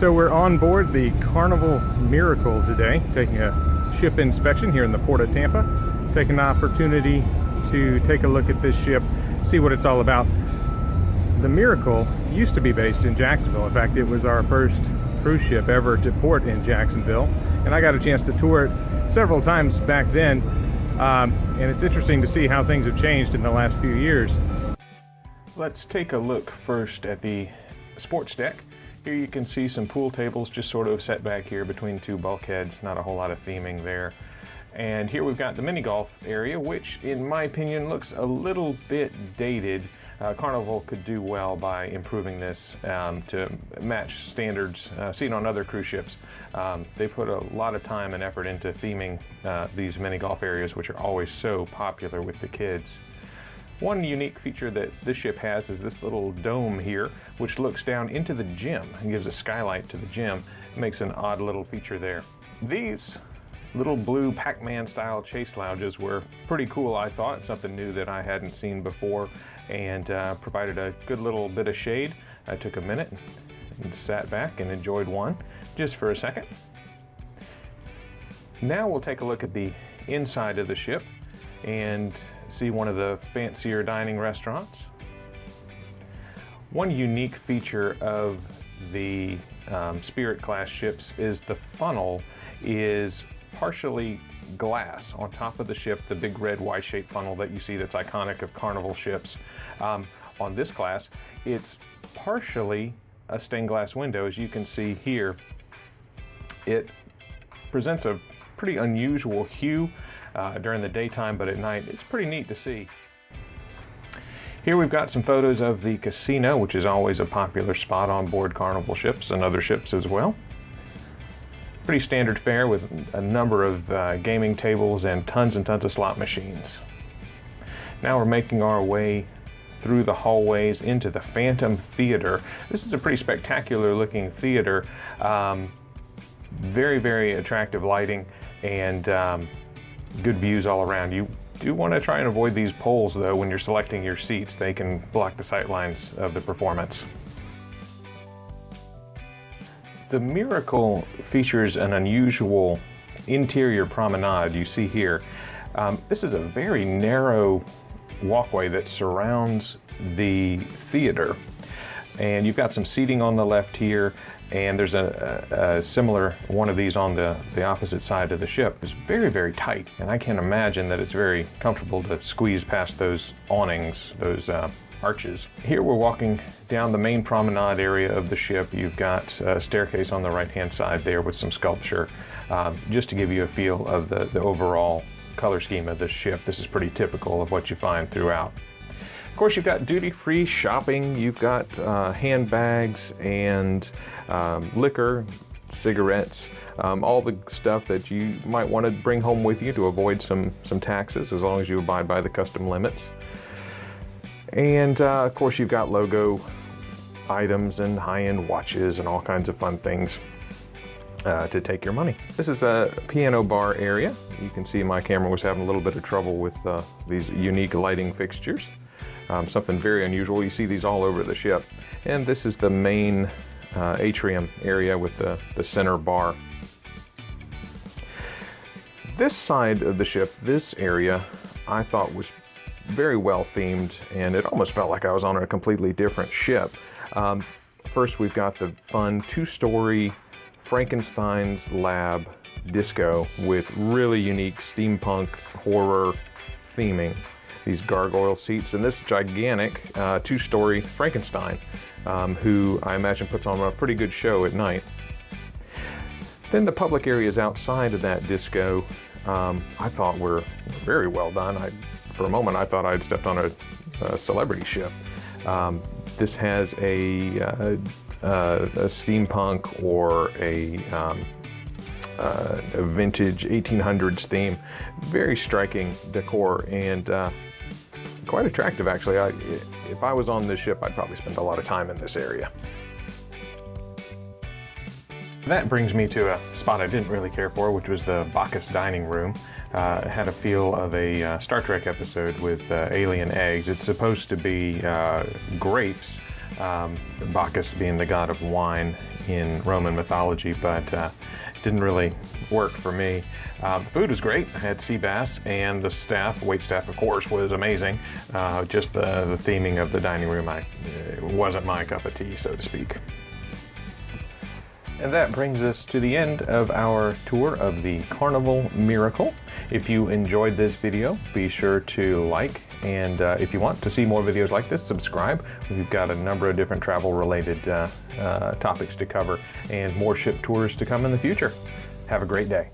So we're on board the Carnival Miracle today, taking a ship inspection here in the Port of Tampa. Taking an opportunity to take a look at this ship, see what it's all about. The Miracle used to be based in Jacksonville. In fact, it was our first cruise ship ever to port in Jacksonville, and I got a chance to tour it several times back then. And it's interesting to see how things have changed in the last few years. Let's take a look first at the sports deck. Here you can see some pool tables just sort of set back here between two bulkheads, not a whole lot of theming there. And here we've got the mini golf area, which in my opinion looks a little bit dated. Carnival could do well by improving this to match standards seen on other cruise ships. They put a lot of time and effort into theming these mini golf areas, which are always so popular with the kids. One unique feature that this ship has is this little dome here, which looks down into the gym and gives a skylight to the gym. It makes an odd little feature there. These little blue Pac-Man style chase lounges were pretty cool, I thought. Something new that I hadn't seen before, and provided a good little bit of shade. I took a minute and sat back and enjoyed one just for a second. Now we'll take a look at the inside of the ship and see one of the fancier dining restaurants. One unique feature of the Spirit class ships is the funnel is partially glass on top of the ship, the big red Y-shaped funnel that you see that's iconic of Carnival ships. On this class, it's partially a stained glass window. As you can see here, it presents a pretty unusual hue during the daytime, but at night it's pretty neat to see. Here we've got some photos of the casino, which is always a popular spot on board Carnival ships and other ships as well. Pretty standard fare with a number of gaming tables and tons of slot machines. Now we're making our way through the hallways into the Phantom Theater. This is a pretty spectacular looking theater. Very attractive lighting and good views all around. You do want to try and avoid these poles though when you're selecting your seats. They can block the sight lines of the performance. The Miracle features an unusual interior promenade you see here. This is a very narrow walkway that surrounds the theater, and you've got some seating on the left here, and there's a similar one of these on the opposite side of the ship. It's very tight, and I can't imagine that it's very comfortable to squeeze past those awnings, those arches. Here we're walking down the main promenade area of the ship. You've got a staircase on the right-hand side there with some sculpture, just to give you a feel of the overall color scheme of the ship. This is pretty typical of what you find throughout. Of course, you've got duty-free shopping. You've got handbags and liquor, cigarettes, all the stuff that you might want to bring home with you to avoid some taxes, as long as you abide by the custom limits. And of course, you've got logo items and high-end watches and all kinds of fun things to take your money. This is a piano bar area. You can see my camera was having a little bit of trouble with these unique lighting fixtures. Something very unusual. You see these all over the ship. And this is the main atrium area with the center bar. This side of the ship, this area, I thought was very well themed, and it almost felt like I was on a completely different ship. First, we've got the fun two-story Frankenstein's Lab disco with really unique steampunk horror theming. These gargoyle seats, and this gigantic two-story Frankenstein, who I imagine puts on a pretty good show at night. Then the public areas outside of that disco, I thought were very well done. For a moment, I thought I'd stepped on a celebrity ship. This has a steampunk or a vintage 1800s theme. Very striking decor and quite attractive, actually. If I was on this ship, I'd probably spend a lot of time in this area. That brings me to a spot I didn't really care for, which was the Bacchus dining room. It had a feel of a Star Trek episode with alien eggs. It's supposed to be grapes, Bacchus being the god of wine in Roman mythology, but didn't really work for me. The food was great. I had sea bass, and the staff, wait staff of course, was amazing. Just the theming of the dining room, wasn't my cup of tea, so to speak. And that brings us to the end of our tour of the Carnival Miracle. If you enjoyed this video, be sure to like, and if you want to see more videos like this, subscribe. We've got a number of different travel-related topics to cover, and more ship tours to come in the future. Have a great day.